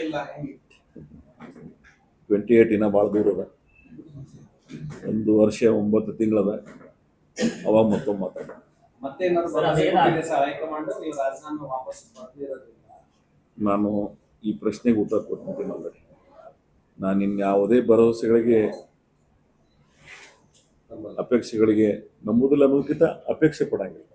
ಇಲ್ಲ ಹೆಂಗೆ 28 ಇನ್ನ ಭಾಳ ದೂರ ಅದ. 1 ವರ್ಷ 9 ತಿಂಗಳದ ಅವಾಗ ಮತ್ತೊಮ್ಮೆ ಮಾತಾಡ. ನಾನು ಈ ಪ್ರಶ್ನೆಗೆ ಉತ್ತರ ಕೊಡ್ತೀನಿ ಆಲ್ರೆಡಿ. ನಾನು ಇನ್ಯಾವುದೇ ಭರವಸೆಗಳಿಗೆ ಅಪೇಕ್ಷೆಗಳಿಗೆ ನಂಬುದಿಲ್ಲ ಅನ್ನೋದಕ್ಕಿಂತ ಅಪೇಕ್ಷೆ ಪಡಂಗಿಲ್ಲ.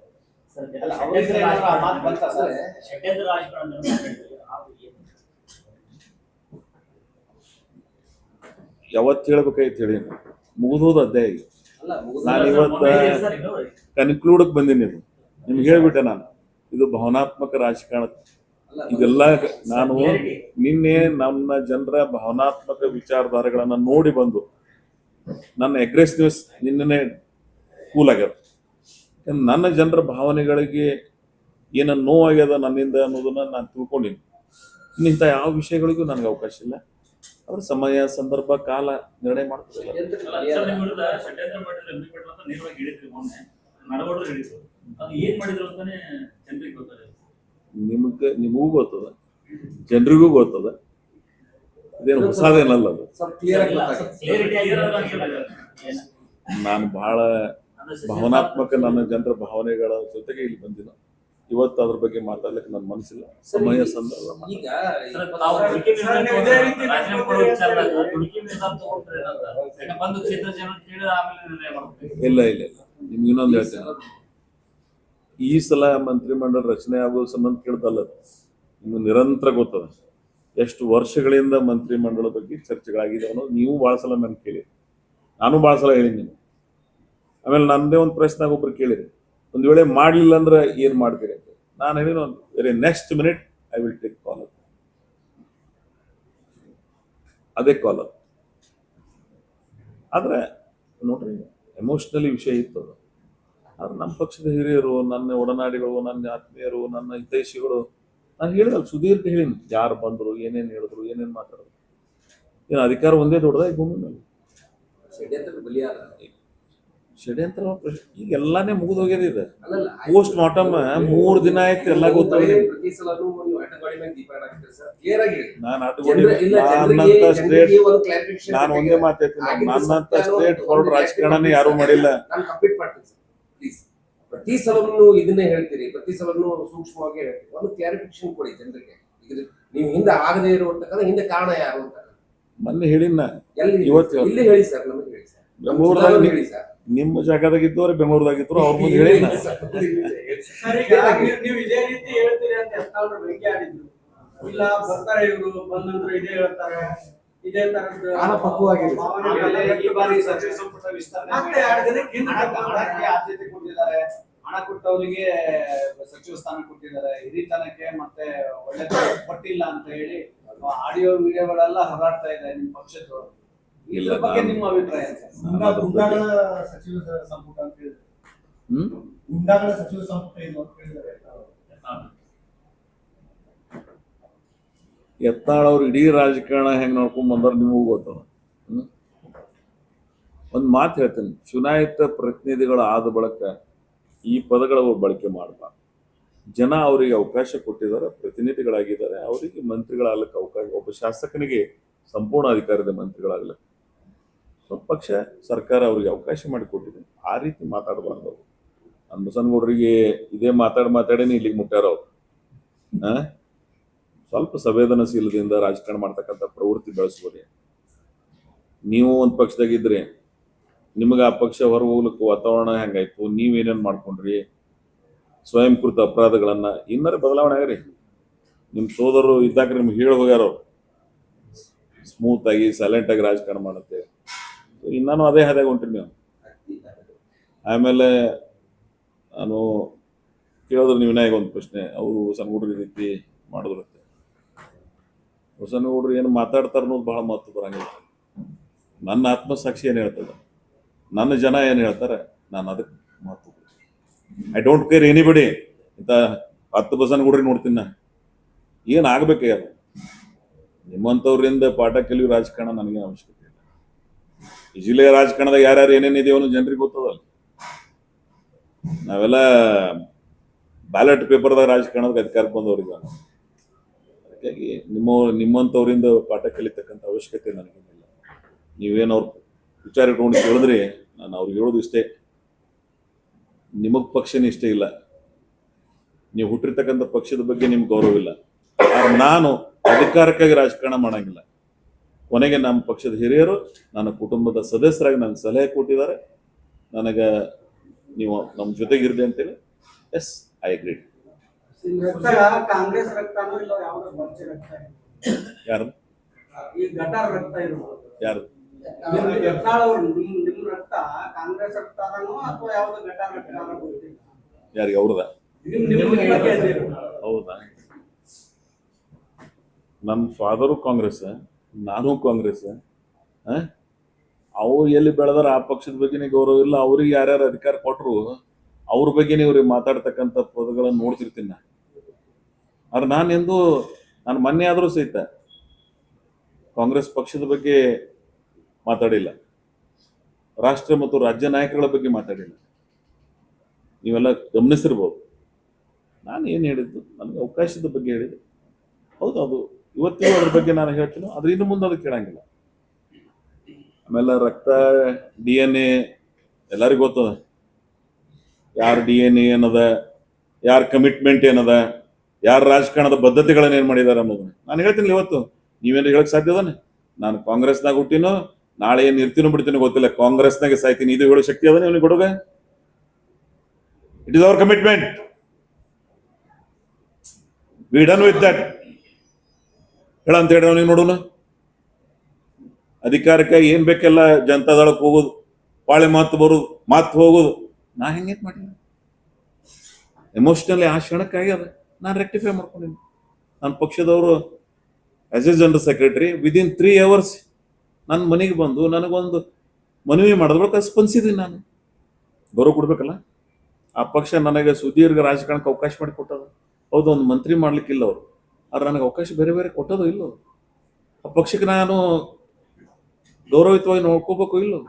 ಯಾವತ್ತು ಹೇಳ್ಬೇಕಾಯ್ತು ಹೇಳಿ, ಮುಗಿದೋದು ಅಧ್ಯಾಯ. ನಾನು ಇವತ್ತ ಕನ್ಕ್ಲೂಡಕ್ ಬಂದೀನಿ. ಇದು ನಿಮ್ಗೆ ಹೇಳ್ಬಿಟ್ಟೆ ನಾನು, ಇದು ಭಾವನಾತ್ಮಕ ರಾಜಕಾರಣ. ಇದೆಲ್ಲ ನಾನು ನಿನ್ನೆ ನಮ್ಮ ಜನರ ಭಾವನಾತ್ಮಕ ವಿಚಾರಧಾರೆಗಳನ್ನ ನೋಡಿ ಬಂದು ನನ್ನ ಅಗ್ರೆಸಿವ್ನೆಸ್ ನಿನ್ನೆ ಕೂಲ್ ಆಗ್ಯದ. ನನ್ನ ಜನರ ಭಾವನೆಗಳಿಗೆ ಏನ ನೋವಾಗ್ಯದ ನನ್ನಿಂದ ಅನ್ನೋದನ್ನ ನಾನು ತಿಳ್ಕೊಂಡಿನಿ. ಇಂಥ ಯಾವ ವಿಷಯಗಳಿಗೂ ನನಗೆ ಅವಕಾಶ ಇಲ್ಲ. ಅದ್ರ ಸಮಯ ಸಂದರ್ಭ ಕಾಲ ನಿರ್ಣಯ ಮಾಡ್ತಿಲ್ಲ. ನಿಮಗೂ ಗೊತ್ತದ, ಜನರಿಗೂ ಗೊತ್ತದ, ಇದೇನು ಹೊಸದೇನಲ್ಲ. ಅದು ನಾನು ಬಹಳ ಭಾವನಾತ್ಮಕ ನನ್ನ ಜನರ ಭಾವನೆಗಳ ಜೊತೆಗೆ ಇಲ್ಲಿ ಬಂದಿನ. ಇವತ್ತು ಅದ್ರ ಬಗ್ಗೆ ಮಾತಾಡ್ಲಿಕ್ಕೆ ನನ್ನ ಮನಸ್ಸಿಲ್ಲ. ಸಮಯ ಸಂದರ್ಭ ಇಲ್ಲ ಇಲ್ಲ ಇಲ್ಲ. ನಿಮ್ಗೆ ಇನ್ನೊಂದು ಹೇಳ್ತೇನೆ, ಈ ಸಲ ಮಂತ್ರಿಮಂಡಲ ರಚನೆ ಆಗೋ ಸಂಬಂಧ ಕೇಳ್ದಲ್ಲ, ನಿಮ್ಗೆ ನಿರಂತರ ಗೊತ್ತದ ಎಷ್ಟು ವರ್ಷಗಳಿಂದ ಮಂತ್ರಿಮಂಡಲ ಬಗ್ಗೆ ಚರ್ಚೆಗಳಾಗಿದೆ ಅನ್ನೋದು. ನೀವು ಭಾಳ ಸಲ ನನ್ಗೆ ಕೇಳಿರಿ, ನಾನು ಭಾಳ ಸಲ ಹೇಳಿನಿ ನೀವು. ಆಮೇಲೆ ನನ್ನದೇ ಒಂದು ಪ್ರಶ್ನೆ ಒಬ್ರು ಕೇಳಿರಿ, ಒಂದು ವೇಳೆ ಮಾಡಲಿಲ್ಲ ಅಂದ್ರೆ ಏನು ಮಾಡ್ತೀರಿ ಅಂತ. ನಾನು ಹೇಳಿನ very next minute I will take call. ಅದೇ ಕಾಲ್. ಆದ್ರೆ ನೋಡ್ರಿ, ಎಮೋಷನಲಿ ವಿಷಯ ಇತ್ತು ಅದು. ಆದ್ರೆ ನಮ್ಮ ಪಕ್ಷದ ಹಿರಿಯರು, ನನ್ನ ಒಡನಾಡಿಗಳು, ನನ್ನ ಆತ್ಮೀಯರು, ನನ್ನ ಹಿತೈಷಿಗಳು, ನಾನು ಹೇಳಿದಲ್ಲ ಸುದೀರ್ಘ ಹೇಳಿನಿ, ಯಾರು ಬಂದರು, ಏನೇನು ಹೇಳಿದ್ರು, ಏನೇನು ಮಾತಾಡಿದ್ರು. ಏನು ಅಧಿಕಾರ ಒಂದೇ ದೊಡ್ಡದ ಈ ಭೂಮಿ ಮೇಲೆ? ಷಡ್ಯಂತ್ರ ಈಗ ಎಲ್ಲಾನೇ ಮುಗಿದು ಹೋಗ್ಯದ. ಇದೆ ಪೋಸ್ಟ್ ಮಾರ್ಟಮ್ 3 ದಿನ ಆಯ್ತು, ಎಲ್ಲ ಗೊತ್ತಾಗಿದೆ. ನಾನು ಒಂದೇ ಮಾತಾಡ್ತೀನಿ, ನನ್ನಂತ ಸ್ಟೇಟ್ ಫಾರ್ವರ್ಡ್ ರಾಜಕಾರಣನೇ ಯಾರು ಮಾಡಿಲ್ಲ. ಪ್ರತಿ ಸಲನು ಇದನ್ನೇ ಹೇಳ್ತೀರಿ, ಪ್ರತಿ ಸಲನು ಸೂಕ್ಷ್ಮವಾಗಿ ಹೇಳ್ತೀರಿ. ಒಂದು ಕ್ಲಾರಿಫಿಕೇಶನ್ ಕೊಡಿ ಜನರಿಗೆ. ನೀವು ಹಿಂದೆ ಆಗದೆ ಇರುವಂತಕ್ಕಂಥ ಹಿಂದೆ ಕಾರಣ ಯಾರು ಅಂತ ಮೊನ್ನೆ ಹೇಳಿನ. ಇವತ್ತು ಇಲ್ಲಿ ಹೇಳಿ ಸರ್, ನಮಗೆ ಹೇಳಿ ಸರ್. ಬೆಂಗಳೂರದಾಗ ಹೇಳಿ ಸರ್, ನಿಮ್ಮ ಜಾಗದಾಗಿದ್ದವ್ರೆ ಬೆಂಗಳೂರದಾಗಿದ್ರು, ಅವ್ರ ಮುಂದೆ ಹೇಳಿ. ನೀವು ಇದೇ ರೀತಿ ಹೇಳ್ತೀರಿ ಅಂತ ಎಷ್ಟಾದ್ರೂ ಬೆಂಕಿ ಆಡಿದ್ರು ಇಲ್ಲ, ಬರ್ತಾರೆ ಇವರು ಬಂದಂದ್ರು ಇದೇ ಹೇಳ್ತಾರೆ, ಇದೇ ತರದ್ದು ಈ ಬಾರಿ ಸಚಿವ ಸಂಪುಟ ವಿಸ್ತರಣೆ ಆದ್ಯತೆ ಕೊಟ್ಟಿದ್ದಾರೆ. ಹಣ ಕೊಟ್ಟವರಿಗೆ ಸಚಿವ ಸ್ಥಾನ ಕೊಟ್ಟಿದ್ದಾರೆ, ಹಿರಿತನಕ್ಕೆ ಮತ್ತೆ ಒಳ್ಳೆ ಕೊಟ್ಟಿಲ್ಲ ಅಂತ ಹೇಳಿ ಆಡಿಯೋ ವಿಡಿಯೋಗಳೆಲ್ಲ ಹರಡ್ತಾ ಇದೆ ನಿಮ್ಮ ಪಕ್ಷದ್ದು. ಇದ್ರ ಬಗ್ಗೆ ನಿಮ್ಮ ಅಭಿಪ್ರಾಯ? ಗುಂಡಾಗಳ ಸಚಿವ ಸಂಪುಟ ಅಂತ ಹೇಳಿದ್ರೆ, ಗುಂಡಾಗಳ ಸಚಿವ ಸಂಪುಟ ಇದು ಅಂತ ಹೇಳಿದ್ದಾರೆ. ಯತ್ನಾಳ್ ಅವ್ರು ಇಡೀ ರಾಜಕಾರಣ ಹೆಂಗ್ ನೋಡ್ಕೊಂಡ್ ಬಂದಾರ ನಿಮಗೂ ಗೊತ್ತದ. ಒಂದ್ ಮಾತು ಹೇಳ್ತೇನೆ, ಚುನಾಯಿತ ಪ್ರತಿನಿಧಿಗಳ ಆದ ಬಳಕ ಈ ಪದಗಳ ಬಳಕೆ ಮಾಡಬಾರ್ದು. ಜನ ಅವರಿಗೆ ಅವಕಾಶ ಕೊಟ್ಟಿದ್ದಾರೆ, ಪ್ರತಿನಿಧಿಗಳಾಗಿದ್ದಾರೆ, ಅವರಿಗೆ ಮಂತ್ರಿಗಳಾಗಲಿಕ್ಕೆ ಅವಕಾಶ. ಒಬ್ಬ ಶಾಸಕನಿಗೆ ಸಂಪೂರ್ಣ ಅಧಿಕಾರದ ಮಂತ್ರಿಗಳಾಗಲಿಕ್ಕೆ ಪಕ್ಷ ಸರ್ಕಾರ ಅವರಿಗೆ ಅವಕಾಶ ಮಾಡಿಕೊಟ್ಟಿದೆ. ಆ ರೀತಿ ಮಾತಾಡಬಾರ್ದು ಅವರು. ನಮ್ಮ ಬಸನಗೌಡರಿಗೆ ಇದೇ ಮಾತಾಡೇನೆ ಇಲ್ಲಿಗೆ ಮುಟ್ಟಾರ ಅವ್ರು. ಸ್ವಲ್ಪ ಸಂವೇದನಶೀಲದಿಂದ ರಾಜಕಾರಣ ಮಾಡ್ತಕ್ಕಂಥ ಪ್ರವೃತ್ತಿ ಬೆಳೆಸ್ಬೋದೇ. ನೀವು ಒಂದು ಪಕ್ಷದಾಗಿದ್ರೆ ನಿಮಗೆ ಆ ಪಕ್ಷ ಹೊರಗೆ ಹೋಗ್ಲಿಕ್ಕೆ ವಾತಾವರಣ ಹೆಂಗಾಯ್ತು, ನೀವೇನೇನು ಮಾಡ್ಕೊಂಡ್ರಿ, ಸ್ವಯಂಕೃತ ಅಪರಾಧಗಳನ್ನ ಇನ್ನರ ಬದಲಾವಣೆ ಆಗ್ರಿ. ನಿಮ್ಮ ಸೋದರರು ಇದ್ದಾಗ ನಿಮ್ಗೆ ಹೇಳಿ ಹೋಗ್ಯಾರ ಅವ್ರು, ಸ್ಮೂತ್ ಆಗಿ ಸೈಲೆಂಟ್ ಆಗಿ ರಾಜಕಾರಣ ಮಾಡುತ್ತೆ. ಇನ್ನೂ ಅದೇ ಹಾದಿಯಾಗಿ ಹೊಂಟ್ರಿ ನೀವು. ಆಮೇಲೆ ನಾನು ಕೇಳಿದ್ರೆ ನೀವು ವಿನಾಯಕ ಒಂದು ಪ್ರಶ್ನೆ, ಅವರು ಹೊಸನಗೌಡ್ರು ರೀತಿ ಮಾಡಿದ್ರಂತೆ. ಹೊಸನಗೌಡ್ರು ಏನು ಮಾತಾಡ್ತಾರ ಅನ್ನೋದು ಬಹಳ ಮಹತ್ವ ಬರಂಗಿಲ್ಲ. ನನ್ನ ಆತ್ಮಸಾಕ್ಷಿ ಏನು ಹೇಳ್ತದೆ, ನನ್ನ ಜನ ಏನು ಹೇಳ್ತಾರೆ, ನಾನು ಅದಕ್ಕೆ ಮಹತ್ವ. I don't care anybody. ಇಂಥ 10 ಬಸನಗೌಡ್ರಿಗೆ ನೋಡ್ತೀನಿ ನಾ, ಏನು ಆಗ್ಬೇಕಾಗ್ಯದ. ನಿಮ್ಮಂಥವ್ರಿಂದ ಪಾಠ ಕಲಿಯೋ ರಾಜಕಾರಣ ನನಗೇನು ಅವಶ್ಯಕತೆ ಇಲ್ಲ. ಈ ಜಿಲ್ಲೆಯ ರಾಜಕಾರಣದಾಗ ಯಾರ್ಯಾರು ಏನೇನಿದೆಯೋ ಅನ್ನೋ ಜನರಿಗೆ ಗೊತ್ತದಲ್ಲ. ನಾವೆಲ್ಲ ಬ್ಯಾಲೆಟ್ ಪೇಪರ್ದಾಗ ರಾಜಕಾರಣದ ಅಧಿಕಾರಕ್ಕೆ ಬಂದವ್ರಿಗೆ ನಾನು. ಹಾಗಾಗಿ ನಿಮ್ಮಂಥವ್ರಿಂದ ಪಾಠ ಕಲಿತಕ್ಕಂಥ ಅವಶ್ಯಕತೆ ನನಗೇನಿಲ್ಲ. ನೀವೇನು ಅವ್ರ ವಿಚಾರ ಇಟ್ಕೊಂಡು ಹೇಳಿದ್ರಿ, ನಾನು ಅವ್ರಿಗೆ ಹೇಳೋದು ಇಷ್ಟೇ, ನಿಮಗೆ ಪಕ್ಷನೇ ಇಷ್ಟ ಇಲ್ಲ, ನೀವು ಹುಟ್ಟಿರ್ತಕ್ಕಂಥ ಪಕ್ಷದ ಬಗ್ಗೆ ನಿಮ್ಗೆ ಗೌರವ ಇಲ್ಲ. ಆದ್ರೆ ನಾನು ಅಧಿಕಾರಕ್ಕಾಗಿ ರಾಜಕಾರಣ ಮಾಡಂಗಿಲ್ಲ. ಕೊನೆಗೆ ನಮ್ಮ ಪಕ್ಷದ ಹಿರಿಯರು ನನ್ನ ಕುಟುಂಬದ ಸದಸ್ಯರಾಗಿ ನನಗೆ ಸಲಹೆ ಕೊಟ್ಟಿದ್ದಾರೆ. ನನಗೆ ನೀವು ನಮ್ಮ ಜೊತೆಗಿರ್ಲಿ ಅಂತೇಳಿ. Yes, I agree. ಕಾಂಗ್ರೆಸ್ ರಕ್ತನೋ ಇಲ್ಲ ಯಾವ್ದೋ ಬರ್ಚೆ ರಕ್ತ ಯಾರು ಈ ಗಟಾರ್ ರಕ್ತ ಇರ್ಬೋದು. ಯಾರು ಯತ್ನಾಳ್ ಅವ್ರು ನಿಮ್ ರಕ್ತ ಕಾಂಗ್ರೆಸ್ ರಕ್ತ ಅದನೋ ಅಥವಾ ಯಾವ್ದೋ ಗಟಾರ್ ರಕ್ತ ಅನ್ನೋ ಗೊತ್ತಿಲ್ಲ. ಯಾರಿಗೆ ಅವ್ರದ? ನಿಮ್ಗೆ ಹೌದಾ? ನಮ್ಮ ಫಾದರು ಕಾಂಗ್ರೆಸ್, ನಾನು ಕಾಂಗ್ರೆಸ್. ಅವು ಎಲ್ಲಿ ಬೆಳೆದಾರ ಆ ಪಕ್ಷದ ಬಗ್ಗೆನೇ ಗೌರವ ಇಲ್ಲ. ಅವ್ರಿಗೆ ಯಾರ್ಯಾರು ಅಧಿಕಾರ ಕೊಟ್ಟರು ಅವ್ರ ಬಗ್ಗೆನೇ ಇವ್ರಿಗೆ ಮಾತಾಡ್ತಕ್ಕಂಥ ಪದಗಳನ್ನು ನೋಡ್ತಿರ್ತೀನಿ ನಾನು. ಆದ್ರೆ ನಾನು ಮೊನ್ನೆ ಆದರೂ ಸಹಿತ ಕಾಂಗ್ರೆಸ್ ಪಕ್ಷದ ಬಗ್ಗೆ ಮಾತಾಡಿಲ್ಲ, ರಾಷ್ಟ್ರ ಮತ್ತು ರಾಜ್ಯ ನಾಯಕಗಳ ಬಗ್ಗೆ ಮಾತಾಡಿಲ್ಲ. ನೀವೆಲ್ಲ ಗಮನಿಸಿರ್ಬೋದು. ನಾನು ಏನು ಹೇಳಿದ್ದು, ನನಗೆ ಅವಕಾಶದ ಬಗ್ಗೆ ಹೇಳಿದೆ. ಹೌದು, ಅದು ಇವತ್ತಿಗೂ ಅದ್ರ ಬಗ್ಗೆ ನಾನು ಹೇಳ್ತೀನಿ. ಆದ್ರೆ ಇನ್ನು ಮುಂದೆ ಅದಕ್ಕೆ ಕೇಳಂಗಿಲ್ಲ. ಆಮೇಲೆ ರಕ್ತ, DNA ಎಲ್ಲರಿಗೂ ಗೊತ್ತದ. ಯಾರ DNA ಏನದ, ಯಾರ ಕಮಿಟ್ಮೆಂಟ್ ಏನದ, ಯಾರ ರಾಜಕಾರಣದ ಬದ್ಧತೆಗಳನ್ನ ಏನ್ ಮಾಡಿದಾರೆ ಅನ್ನೋದನ್ನ ನಾನು ಹೇಳ್ತೀನಿ. ಇವತ್ತು ನೀವೇನು ಹೇಳಕ್ ಸಾಧ್ಯ ಅದಾನೆ? ನಾನು ಕಾಂಗ್ರೆಸ್ನಾಗ ಹುಟ್ಟಿನೋ, ನಾಳೆ ಏನ್ ಇರ್ತೀನೋ ಬಿಡ್ತೀನೋ ಗೊತ್ತಿಲ್ಲ, ಕಾಂಗ್ರೆಸ್ನಾಗೆ ಸಾಯ್ತೀನಿ, ಇದು ಹೇಳೋ ಶಕ್ತಿ ಅದ ನೀವು ಕೊಡುಗ? It is our commitment. We done with that. ಹೇಳಂತ ಹೇಳಿ ನೀವು ನೋಡೋಣ. ಅಧಿಕಾರಕ್ಕೆ ಏನ್ ಬೇಕೆಲ್ಲ ಜನತಾದಳಕ್ಕೆ ಹೋಗೋದು, ಪಾಳೆ ಮಾತು ಬರೋದು, ಮಾತು ಹೋಗೋದು. ನಾ ಹೆಂಗೆ ಮಾಡಿಲ್ಲ. ಎಮೋಷನಲಿ ಆ ಕ್ಷಣಕ್ಕಾಗ್ಯದ, ನಾನು ರೆಕ್ಟಿಫೈ ಮಾಡ್ಕೊಂಡಿನಿ. ನನ್ನ ಪಕ್ಷದವರು as A general secretary within 3 hours ನನ್ನ ಮನೆಗೆ ಬಂದು ನನಗೊಂದು ಮನವಿ ಮಾಡಿದ ಬಳಿಕ ಸ್ಪಂದಿಸಿದ್ದೀನಿ. ನಾನು ಗೌರವ ಕೊಡ್ಬೇಕಲ್ಲ. ಆ ಪಕ್ಷ ನನಗೆ ಸುದೀರ್ಘ ರಾಜಕಾರಣಕ್ಕೆ ಅವಕಾಶ ಮಾಡಿ ಕೊಟ್ಟದ. ಹೌದು, ಒಂದು ಮಂತ್ರಿ ಮಾಡ್ಲಿಕ್ಕಿಲ್ಲ ಅವರು, ಆದ್ರೆ ನನಗೆ ಅವಕಾಶ ಬೇರೆ ಬೇರೆ ಕೊಟ್ಟೋದು ಇಲ್ಲೋ. ಆ ಪಕ್ಷಕ್ಕೆ ನಾನು ಗೌರವಯುತವಾಗಿ ನೋಡ್ಕೋಬೇಕು ಇಲ್ಲೋ.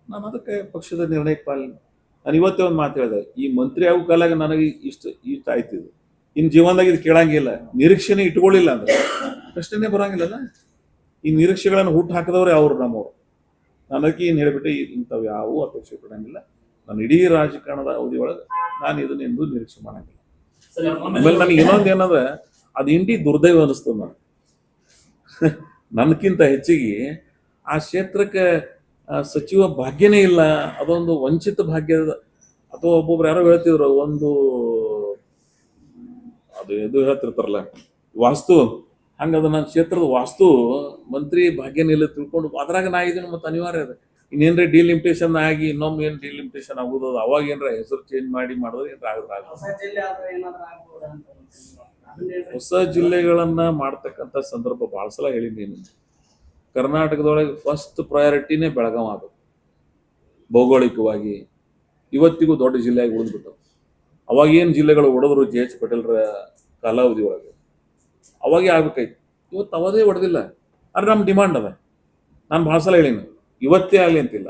ನಾನು ಅದಕ್ಕೆ ಪಕ್ಷದ ನಿರ್ಣಯಕ್ಕೆ ಪಾಲನೆ. ನಾನು ಇವತ್ತೇ ಒಂದು ಮಾತು ಹೇಳಿದೆ, ಈ ಮಂತ್ರಿ ಆಗೋ ಕಾಲಾಗ ನನಗೆ ಇಷ್ಟ ಆಯ್ತಿದ್ದು. ಇನ್ನು ಜೀವನದಾಗ ಇದು ಕೇಳಂಗಿಲ್ಲ. ನಿರೀಕ್ಷೆನೇ ಇಟ್ಕೊಳ್ಳಿಲ್ಲ ಅಂದ್ರೆ ಪ್ರಶ್ನೆನೇ ಬರಂಗಿಲ್ಲಲ್ಲ. ಈ ನಿರೀಕ್ಷೆಗಳನ್ನು ಹುಟ್ಟು ಹಾಕಿದವ್ರೆ ಅವರು ನಮ್ಮವರು. ನನಗೆ ಏನು ಹೇಳಿಬಿಟ್ಟು ಇಂಥವು ಯಾವೂ ಅಪೇಕ್ಷೆ ಪಡಂಗಿಲ್ಲ. ನಾನು ಇಡೀ ರಾಜಕಾರಣದ ಅವಧಿ ಒಳಗೆ ನಾನು ಇದನ್ನ ಎಂದೂ ನಿರೀಕ್ಷೆ ಮಾಡಂಗಿಲ್ಲ. ಆಮೇಲೆ ನನಗೆ ಇನ್ನೊಂದು ಏನದ, ಅದು ಇಂಡಿ ದುರ್ದೈವ ಅನಿಸ್ತದ. ನಾನು ನನ್ಕಿಂತ ಹೆಚ್ಚಿಗೆ ಆ ಕ್ಷೇತ್ರಕ್ಕೆ ಸಚಿವ ಭಾಗ್ಯನೇ ಇಲ್ಲ. ಅದೊಂದು ವಂಚಿತ ಭಾಗ್ಯದ. ಅಥವಾ ಒಬ್ಬೊಬ್ರು ಯಾರೋ ಹೇಳ್ತಿದ್ರು, ಒಂದು ಅದು ಇದು ಹೇಳ್ತಿರ್ತಾರಲ್ಲ ವಾಸ್ತು, ಹಂಗದ ನನ್ನ ಕ್ಷೇತ್ರದ ವಾಸ್ತು ಮಂತ್ರಿ ಭಾಗ್ಯನೇ ಇಲ್ಲ ತಿಳ್ಕೊಂಡು ಅದ್ರಾಗ ನಾ ಇದನ್ನು ಮತ್ತೆ ಅನಿವಾರ್ಯ ಅದ. ಇನ್ನೇನ್ರ ಡಿಲಿಮಿಟೇಷನ್ ಆಗಿ ಇನ್ನೊಮ್ಮೆ ಏನು ಡಿಲಿಮಿಟೇಷನ್ ಆಗೋದು, ಅವಾಗ ಏನ್ರ ಹೆಸರು ಚೇಂಜ್ ಮಾಡಿ ಮಾಡೋದು ಏನ್ರ ಹೊಸ ಜಿಲ್ಲೆಗಳನ್ನ ಮಾಡ್ತಕ್ಕಂಥ ಸಂದರ್ಭ ಭಾಳ ಸಲ ಹೇಳಿದ್ದೀನಿ. ಕರ್ನಾಟಕದೊಳಗೆ ಫಸ್ಟ್ ಪ್ರಯಾರಿಟಿನೇ ಬೆಳಗಾವಿ ಅದು. ಭೌಗೋಳಿಕವಾಗಿ ಇವತ್ತಿಗೂ ದೊಡ್ಡ ಜಿಲ್ಲೆಯಾಗಿ ಉಳಿದ್ಬಿಟ್ಟು, ಅವಾಗ ಏನು ಜಿಲ್ಲೆಗಳು ಹೊಡೆದ್ರು JH ಪಟೇಲ್ರ ಕಾಲಾವಧಿ ಒಳಗೆ ಅವಾಗೇ ಆಗ್ಬೇಕಾಯ್ತು. ಇವತ್ತು ಅವದೇ ಹೊಡೆದಿಲ್ಲ. ಆದ್ರೆ ನಮ್ಮ ಡಿಮಾಂಡ್ ಅದ. ನಾನು ಭಾಳ ಸಲ ಹೇಳೀನಿ, ಇವತ್ತೇ ಆಗಲಿ ಅಂತಿಲ್ಲ.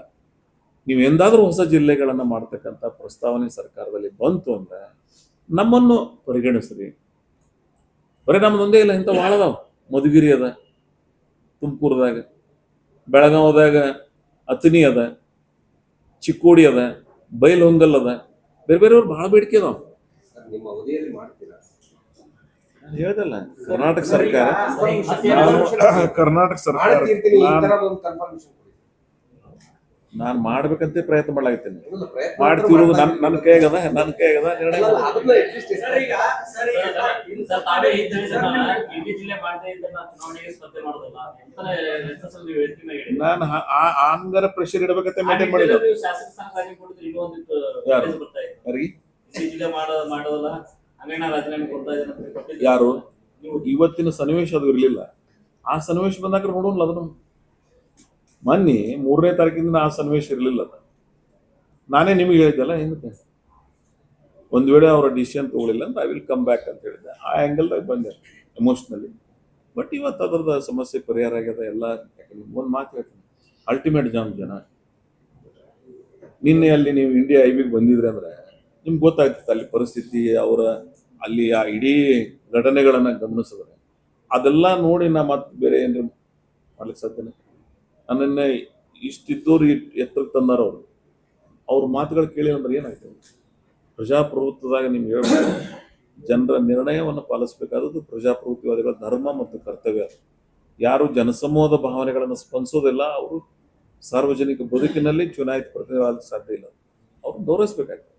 ನೀವು ಎಂದಾದ್ರೂ ಹೊಸ ಜಿಲ್ಲೆಗಳನ್ನು ಮಾಡ್ತಕ್ಕಂಥ ಪ್ರಸ್ತಾವನೆ ಸರ್ಕಾರದಲ್ಲಿ ಬಂತು ಅಂದ್ರೆ ನಮ್ಮನ್ನು ಪರಿಗಣಿಸ್ರಿ. ಬರೀ ನಮ್ದೊಂದೇ ಇಲ್ಲ, ಇಂಥ ಭಾಳ ಅದಾವ. ಮಧುಗಿರಿ ಅದ, ತುಮಕೂರದಾಗ, ಬೆಳಗಾವದಾಗ ಅತನಿ ಅದ, ಚಿಕ್ಕೋಡಿ ಅದ, ಬೈಲಹೊಂಗಲ್ ಅದ. ಬೇರೆ ಬೇರೆಯವ್ರು ಭಾಳ ಬೇಡಿಕೆ ಅದಾವ. ನಿಮ್ಮ ಅವಧಿಯಲ್ಲಿ ಮಾಡ್ತೀರಾ? ನಾನು ಹೇಳ್ದಲ್ಲ, ಕರ್ನಾಟಕ ಸರ್ಕಾರ ನಾನು ಮಾಡ್ಬೇಕಂತ ಪ್ರಯತ್ನ ಮಾಡ್ಲಾಗ್ತೇನೆ. ಮಾಡ್ತಿರೋದು ನನ್ನ ಕೈಯಾಗದ, ನಿರ್ಣಯ. ನಾನು ಹಂಗಾರ ಪ್ರೆಷರ್ ಇಡಬೇಕಂತ ಮೇಂಟೈನ್ ಮಾಡಿಲ್ಲ. ಯಾರು ಇವತ್ತಿನ ಸನ್ನಿವೇಶ ಅದು ಇರಲಿಲ್ಲ. ಆ ಸನ್ನಿವೇಶ ಬಂದಾಗ ನೋಡೋಣ. ಅದನ್ನು ಮೊನ್ನೆ 3ನೇ ತಾರೀಕಿಂದ ಆ ಸನ್ನಿವೇಶ ಇರಲಿಲ್ಲ. ನಾನೇ ನಿಮಗೆ ಹೇಳಿದ್ದೆಲ್ಲ, ಹಿಂದಕ್ಕೆ ಒಂದ್ ವೇಳೆ ಅವರ ಡಿಸಿಷನ್ ತಗೊಳ್ಳಿಲ್ಲ ಅಂದ್ರೆ ಐ ವಿಲ್ ಕಮ್ ಬ್ಯಾಕ್ ಅಂತ ಹೇಳಿದ್ದೆ. ಆ ಆ್ಯಂಗಲ್ದಾಗ ಬಂದೆ ಎಮೋಷ್ನಲಿ. ಬಟ್ ಇವತ್ತು ಅದರದ ಸಮಸ್ಯೆ ಪರಿಹಾರ ಆಗ್ಯದ ಎಲ್ಲ. ಒಂದು ಮಾತು ಹೇಳ್ತೀನಿ, ಅಲ್ಟಿಮೇಟ್ ಜನ ನಿನ್ನೆ ಅಲ್ಲಿ ನೀವು ಇಂಡಿಯಾ ಐವಿಗೆ ಬಂದಿದ್ರಿ ಅಂದ್ರೆ ನಿಮ್ಗೆ ಗೊತ್ತಾಗ್ತದೆ ಅಲ್ಲಿ ಪರಿಸ್ಥಿತಿ, ಅವರ ಅಲ್ಲಿ ಆ ಇಡೀ ಘಟನೆಗಳನ್ನ ಗಮನಿಸಿದ್ರೆ ಅದೆಲ್ಲ ನೋಡಿ ನಾ ಮತ್ತೆ ಬೇರೆ ಏನ್ರಿ ಮಾಡ್ಲಿಕ್ಕೆ ಸಾಧ್ಯನೇ. ನನ್ನನ್ನೇ ಇಷ್ಟಿದ್ದವ್ರು ಎತ್ತರಕ್ಕೆ ತಂದಾರ ಅವ್ರ ಮಾತುಗಳು ಕೇಳಿ ಅಂದ್ರೆ ಏನಾಯ್ತು? ಪ್ರಜಾಪ್ರಭುತ್ವದಾಗ ನಿಮ್ಗೆ ಹೇಳ್ಬೇಕು, ಜನರ ನಿರ್ಣಯವನ್ನು ಪಾಲಿಸಬೇಕಾದದ್ದು ಪ್ರಜಾಪ್ರಭುತ್ವವಾದಿಗಳ ಧರ್ಮ ಮತ್ತು ಕರ್ತವ್ಯ. ಯಾರು ಜನಸಮೂಹದ ಭಾವನೆಗಳನ್ನು ಸ್ಪಂದಿಸೋದಿಲ್ಲ, ಅವರು ಸಾರ್ವಜನಿಕ ಬದುಕಿನಲ್ಲಿ ಚುನಾಯಿತ ಪ್ರತಿನಿಧಿಯಾಗಲು ಸಾಧ್ಯ ಇಲ್ಲ. ಅವ್ರು ಗೌರವಿಸ್ಬೇಕಾಗ್ತದೆ.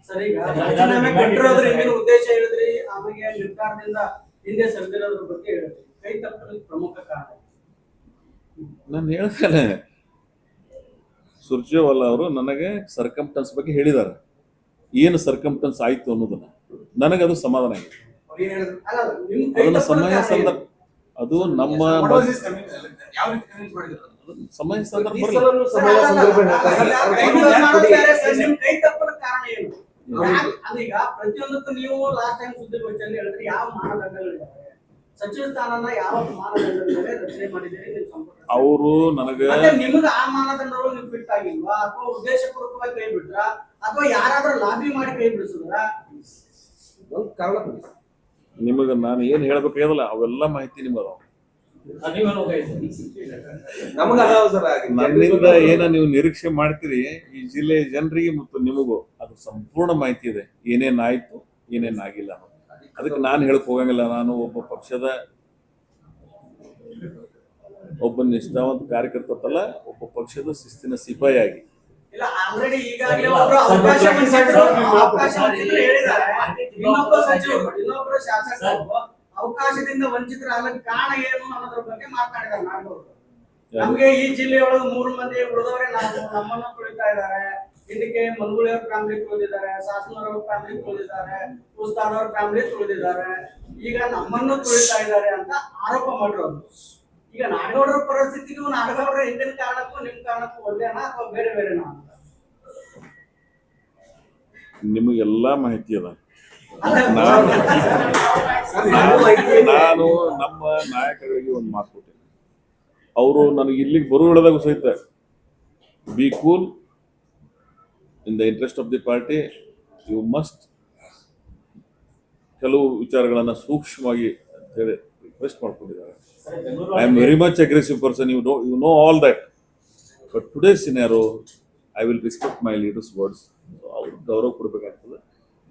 ಸರ್, ಈಗ ರಾಜೀನಾಮೆ ಕೊಟ್ಟಿರೋದ್ರ ಹಿಂದಿನ ಉದ್ದೇಶ ಹೇಳಿದ್ರಿ, ಆಮೇಲೆ ನಿರ್ಧಾರದಿಂದ ಹಿಂದೆ ಸರಿದಿರೋದ್ರ ಬಗ್ಗೆ ಹೇಳಿದ್ರಿ. ಕೈ ತಪ್ಪಲಿಕ್ಕೆ ಪ್ರಮುಖ ಕಾರಣ ನಾನು ಹೇಳ್ತೇನೆ, ಸುರ್ಜೇವಾಲಾ ಅವರು ನನಗೆ ಸರ್ಕಮ್ಟನ್ಸ್ ಬಗ್ಗೆ ಹೇಳಿದ್ದಾರೆ. ಏನು ಸರ್ಕಮ್ಟನ್ಸ್ ಆಯ್ತು ಅನ್ನೋದನ್ನ ನನಗೆ ಅದು ಸಮಾಧಾನ ಆಗಿದೆ. ಅವ್ರು ಏನ್ ಹೇಳಿದ್ರು? ಅಲ್ಲ, ನಿಮ್ ಕೈ ಅದನ್ನ ತಪ್ಪಲಿಕ್ಕೆ ಸಮಯ ಕಾರಣ ಸಂದರ್ಭ, ಏನು? ಅದು ನಮ್ಮ ಯಾವ ರೀತಿ ಕನ್ವಿನ್ಸ್ ಮಾಡಿದ್ರು? ಸಮಯ ಸಂದರ್ಭ ಪ್ರತಿ ಬರಲಿ. ಸಲನೂ ಸಮಯ ಸಂದರ್ಭ ಹೇಳ್ತಾರೆ. ನಿಮ್ ಕೈ ತಪ್ಪಲಿಕ್ಕೆ ಕಾರಣ ಏನು? ಅದೀಗ ಪ್ರತಿಯೊಂದಕ್ಕೂ ನೀವು ಲಾಸ್ಟ್ ಟೈಮ್ ಸುದ್ದಿಗೋಷ್ಠಿಯಲ್ಲಿ ಹೇಳಿದ್ರೆ ಯಾವ ಮಾನದಂಡಗಳಿದ್ದಾವೆ, ಸಚಿವ ಸ್ಥಾನನ ಯಾವ ಮಾನದಂಡಗಳ ರಚನೆ ಮಾಡಿದ್ದೀರಿ ನೀವು ಸಂಪುಟ? ಅವರು ನನಗೆ ಮತ್ತೆ ನಿಮ್ಗೆ ಆ ಮಾನದಂಡಗಳು ನೀವು ಫಿಟ್ ಆಗಿಲ್ವಾ, ಅಥವಾ ಉದ್ದೇಶಪೂರ್ವಕವಾಗಿ ಕೈ ಬಿಟ್ರಾ, ಅಥವಾ ಯಾರಾದ್ರೂ ಲಾಬಿ ಮಾಡಿ ಕೈ ಬಿಡಿಸಿದ್ರ? ಒಂದು ಕಾರಣ ಕೊಡಿ. ನಿಮಗೆ ನಾನು ಏನು ಹೇಳ್ಬೇಕಾಗಲ್ಲ ಅವೆಲ್ಲ ಮಾಹಿತಿ ನಿಮ್ಮದು. ನಮಗ ಅದಾವ ಸರ್. ನನ್ನಿಂದ ಏನ ನೀವು ನಿರೀಕ್ಷೆ ಮಾಡ್ತೀರಿ ಈ ಜಿಲ್ಲೆಯ ಜನರಿಗೆ ಮತ್ತು ನಿಮಗೂ ಅದು ಸಂಪೂರ್ಣ ಮಾಹಿತಿ ಇದೆ, ಏನೇನಾಯ್ತು ಏನೇನಾಗಿಲ್ಲ ಅನ್ನೋದು. ಅದಕ್ಕೆ ನಾನು ಹೇಳಕ್ ಹೋಗಂಗಿಲ್ಲ. ನಾನು ಒಬ್ಬ ನಿಷ್ಠಾವಂತ ಕಾರ್ಯಕರ್ತಲ್ಲ, ಒಬ್ಬ ಪಕ್ಷದ ಶಿಸ್ತಿನ ಸಿಪಾಯಿಯಾಗಿ ಇಲ್ಲ, ಆಲ್ರೆಡಿ ಈಗಾಗಲೇ ಒಬ್ರು ಅವಕಾಶ ವಂಚಿತರು ಹೇಳಿದ್ದಾರೆ. ಇನ್ನೊಬ್ಬರು ಶಾಸಕರು ಅವಕಾಶದಿಂದ ವಂಚಿತರಾಗಲಿಕ್ಕೆ ಕಾರಣ ಏನು ಅನ್ನೋದ್ರ ಬಗ್ಗೆ ಮಾತನಾಡಿದ್ದಾರೆ ನಾಡಗೌಡರು. ನಮ್ಗೆ ಈ ಜಿಲ್ಲೆಯೊಳಗೆ 3 ಮಂದಿ ಉಳಿದವರೇ ನಮ್ಮನ್ನ ತುಳಿತಾ ಇದ್ದಾರೆ. ಇದಕ್ಕೆ ಮನ್ಗುಳಿ ಅವ್ರ ಫ್ಯಾಮಿಲಿ ತುಳಿದಿದ್ದಾರೆ, ಸಾಸನೂರ್ ಅವ್ರ ಫ್ಯಾಮಿಲಿ ತುಳಿದಿದ್ದಾರೆ, ಉಸ್ತಾನ್ ಅವ್ರ ಫ್ಯಾಮಿಲಿ ತುಳಿದಿದ್ದಾರೆ. ಈಗ ನಮ್ಮನ್ನು ತುಳಿತಾ ಇದ್ದಾರೆ ಅಂತ ಆರೋಪ ಮಾಡಿರೋದು. ಈಗ ನಾಡಗೌಡರ ಪರಿಸ್ಥಿತಿಗೂ ನಾಡಗೌಡರ ಹಿಂದಿನ ಕಾರಣಕ್ಕೂ ನಿಮ್ ಕಾರಣಕ್ಕೂ ಒಂದೇನಾ ಅಥವಾ ಬೇರೆ ಬೇರೆನಾ ಅಂತ? ನಿಮಗೆಲ್ಲಾ ಮಾಹಿತಿ ಅದ. ನಾನು ನಾನು ನಮ್ಮ ನಾಯಕರಿಗೆ ಒಂದು ಮಾತು ಕೊಟ್ಟೆ. ಅವರು ನನಗೆ ಇಲ್ಲಿಗೆ ಬರುವುಳದಾಗ ಸಹಿತ be cool in the interest of the party, you must ಕೆಲವು ವಿಚಾರಗಳನ್ನ ಸೂಕ್ಷ್ಮವಾಗಿ ಅಂತ ಹೇಳಿ ರಿಕ್ವೆಸ್ಟ್ ಮಾಡ್ಕೊಂಡಿದ್ದಾರೆ. I am very much aggressive person, you know all that, but today scenario I will respect my leaders words. ಅವ್ರಿಗೆ ಗೌರವ ಕೊಡಬೇಕಾಗ್ತದೆ.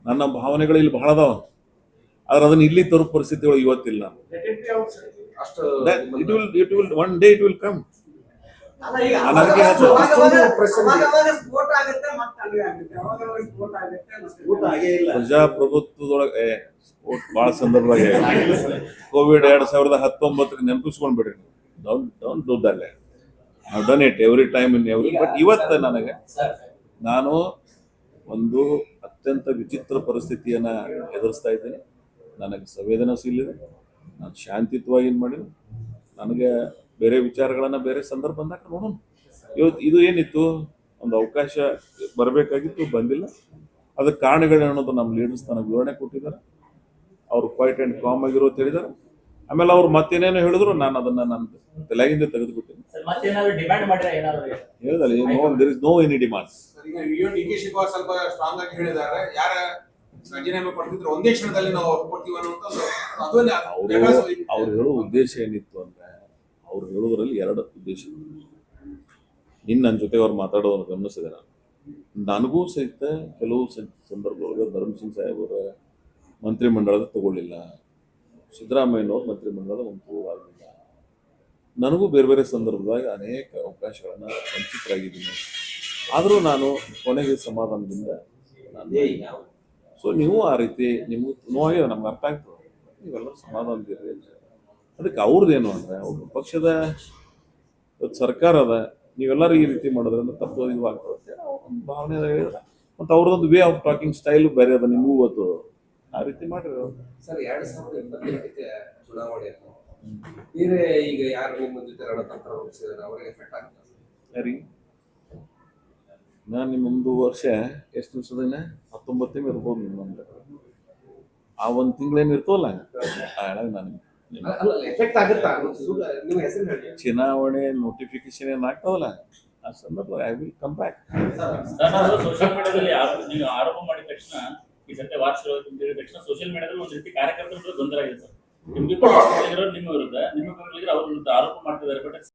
ನನ್ನ ಭಾವನೆಗಳು ಇಲ್ಲಿ ಬಹಳ ಅದಾವ, ಆದ್ರೆ ಅದನ್ನ ಇಲ್ಲಿ ತರೋ ಪರಿಸ್ಥಿತಿಗಳು ಇವತ್ತಿಲ್ಲ. ಅಷ್ಟು it will one day it will come. ಪ್ರಜಾಪ್ರಭುತ್ವದೊಳಗೆ ಸ್ಫೋಟ ಬಹಳ ಸಂದರ್ಭವಾಗಿ ಕೋವಿಡ್ 2019 ನೆನಪಿಸ್ಕೊಂಡ್ಬಿಡ್ರಿ. Don't do that. I have done it every time in every. ಬಟ್ ಇವತ್ತು ನಾನು ಒಂದು ಅತ್ಯಂತ ವಿಚಿತ್ರ ಪರಿಸ್ಥಿತಿಯನ್ನ ಎದುರಿಸ್ತಾ ಇದ್ದೇನೆ. ನನಗೆ ಸಂವೇದನಾಶೀಲ ಇದೆ. ನಾನು ಶಾಂತಿಯುತವಾಗಿ ಏನು ಮಾಡಿದೆ. ನನಗೆ ಬೇರೆ ವಿಚಾರಗಳನ್ನ ಬೇರೆ ಸಂದರ್ಭ ಬಂದಾಗ ನೋಡೋಣ. ಇವತ್ತು ಇದು ಏನಿತ್ತು, ಒಂದು ಅವಕಾಶ ಬರಬೇಕಾಗಿತ್ತು, ಬಂದಿಲ್ಲ. ಅದಕ್ಕೆ ಕಾರಣಗಳು ಅನ್ನೋದು ನಮ್ಮ ಲೀಡರ್ಸ್ ನನಗೆ ವಿವರಣೆ ಕೊಟ್ಟಿದ್ದಾರೆ. ಅವರು ಕ್ವೈಟ್ ಆ್ಯಂಡ್ ಕಾಮ್ ಆಗಿರೋ ಹೇಳಿದ್ದಾರೆ. ಆಮೇಲೆ ಅವ್ರು ಮತ್ತೇನೇನೋ ಹೇಳಿದ್ರು, ನಾನು ಅದನ್ನ ನನ್ನ ತಲೆಗಿಂದ ತೆಗೆದುಬಿಟ್ಟಿನಿ. ಹೇಳಿದಲ್ಲ, there is no any demand. DK. Shivakumar ಸ್ವಲ್ಪ ಸ್ಟ್ರಾಂಗ್ ಆಗಿ ಹೇಳಿದ್ದಾರೆ, ಯಾರ ರಾಜೀನಾಮೆ ಕೊಡ್ತಿದ್ರು ಒಂದೇ ಕ್ಷಣದಲ್ಲಿ ನಾವು ಕೊಡ್ತೀವಿ ಅನ್ನುವಂಥದ್ದು. ಅವ್ರು ಹೇಳೋ ಉದ್ದೇಶ ಏನಿತ್ತು ಅಂದ್ರೆ, ಅವ್ರು ಹೇಳೋದ್ರಲ್ಲಿ 2 ಉದ್ದೇಶ. ಇನ್ನು ನನ್ನ ಜೊತೆ ಅವ್ರು ಮಾತಾಡೋದನ್ನು ಗಮನಿಸಿದೆ. ನನಗೂ ಸಹಿತ ಕೆಲವು ಸಂದರ್ಭದೊಳಗೆ ಧರ್ಮಸಿಂಗ್ ಸಾಹೇಬರ ಮಂತ್ರಿಮಂಡಲದ ತಗೊಳ್ಳಿಲ್ಲ, ಸಿದ್ದರಾಮಯ್ಯನವ್ರ ಮಂತ್ರಿಮಂಡಲದ ಒಂದು ತಗೊಳ್ಳಾಗಿಲ್ಲ. ನನಗೂ ಬೇರೆ ಬೇರೆ ಸಂದರ್ಭದಾಗ ಅನೇಕ ಅವಕಾಶಗಳನ್ನು ವಂಚಿತರಾಗಿದ್ದೀನಿ. ಆದರೂ ನಾನು ಕೊನೆಗೆ ಸಮಾಧಾನದಿಂದ ಸೊ ನೀವು ಆ ರೀತಿ ನಿಮ್ಗೆ ನೋವಾಗಿದೆ, ನಮ್ಗೆ ಅರ್ಥ ಆಗ್ತದೆ. ನೀವೆಲ್ಲರೂ ಸಮಾಧಾನದಿರ್ರಿ ಅಂತ. ಅದಕ್ಕೆ ಅವ್ರದ್ದೇನು ಅಂದರೆ, ಅವ್ರ ಪಕ್ಷದ ಸರ್ಕಾರ ಅದ, ನೀವೆಲ್ಲರೂ ಈ ರೀತಿ ಮಾಡೋದ್ರಿಂದ ತಪ್ಪು ಇದು ಆಗ್ತದೆ ಒಂದು ಭಾವನೆ ಹೇಳಿದ್ರೆ. ಮತ್ತು ಅವ್ರದ್ದೊಂದು ವೇ ಆಫ್ ಟಾಕಿಂಗ್ ಸ್ಟೈಲು ಬೇರೆ ಅದ, ನಿಮಗೂ ಗೊತ್ತು. ಆ ರೀತಿ ಮಾಡಿರಿ ಸರ್. 2028 ಚುನಾವಣೆ ಬೇರೆ ಈಗ ಯಾರು ನಿಮ್ಮ ಜೊತೆ ರಣತಂತ್ರ ರೂಪಿಸಿದ್ರೆ ಅವರಿಗೆ ಎಫೆಕ್ಟ್ ಆಗ್ತದೆ ಯಾರಿಗೆ? ನಾನು ನಿಮ್ಮೊಂದು ವರ್ಷ ಎಷ್ಟು ದಿವಸದ 19 ತಿಂಗಳು ಇರ್ಬೋದು. ನಿಮ್ಮಂದ್ರೆ ಆ 1 ತಿಂಗಳೇನು ಇರ್ತವಲ್ಲ, ನಾನು ಎಫೆಕ್ಟ್ ಆಗುತ್ತಾ? ನಿಮ್ಮ ಹೆಸರು ಹೇಳಿ. ಚುನಾವಣೆ ನೋಟಿಫಿಕೇಶನ್ ಏನಾಗ್ತದಲ್ಲ, ಆ ಸಂದರ್ಭ I will come back. Social ಮೀಡಿಯಾದಲ್ಲಿ ನೀವು ಆರೋಪ ಮಾಡಿದ ತಕ್ಷಣ ಈ ಸತ್ಯ ವಾರ್ಷಿಕ ಹೇಳಿದ ತಕ್ಷಣ ಸೋಷಿಯಲ್ ಮೀಡಿಯಾದಲ್ಲಿ ಒಂದು ರೀತಿ ಕಾರ್ಯಕರ್ತರ ಗೊಂದಲ ಆಗಿದೆ ಸರ್. ನಿಮ್ಗೆ ನಿಮ್ಮ ವಿರುದ್ಧ ಅವ್ರ ವಿರುದ್ಧ ಆರೋಪ ಮಾಡ್ತಿದ್ದಾರೆ. ಬಟ್